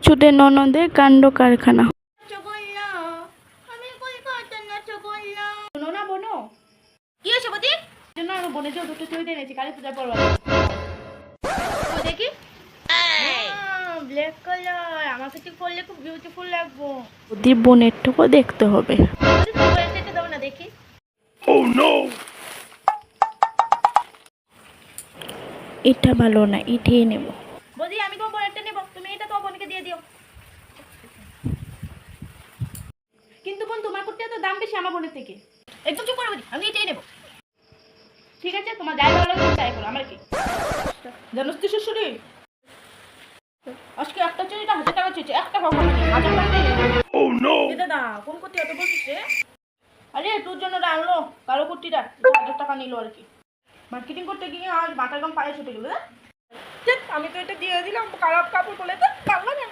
চুদের ননদের কাণ্ড কারখানা। শোনো না বোনো, কি হয়েছে বদি? জন্য আমার বোনের জন্য দুটো চুড়ি এনেছি কালী পূজা পরবা। দেখি ব্ল্যাক কালার আমাকে তো পরলে খুব বিউটিফুল লাগবো। ওদের বোনেরটুকু দেখতে হবে। এটা দাও না দেখি। এটা ভালো না, এটাই নেব। বদি আমি তোমার বোনেরটা নেব, তুমি এটা তোমার বোনকে দিয়ে দিও। কিন্তু বোন তোমার করতে তো দাম বেশি আমার বোনের থেকে। একদম চুপ করো বদি, আমি এটাই নেব। ঠিক আছে, তোমার যাই ভালো লাগে তাই করো, আমার কি জানোস তো শ্বশুরি আজকে একটা চুড়িটা 1000 টাকা চেয়েছে, একটা কখন 1000 টাকা দিয়ে এটা না কোন করতে এত বলছিস রে? আরে তোর জন্য আনলো কালো কুর্তিটা 1000 টাকা নিল আর কি। মার্কেটিং করতে গিয়ে আজ মাথার গাম পায়ে ছুটে গেল। আমি তো এটা দিয়ে দিলাম খারাপ কাপড় বলে তো পারলাম না।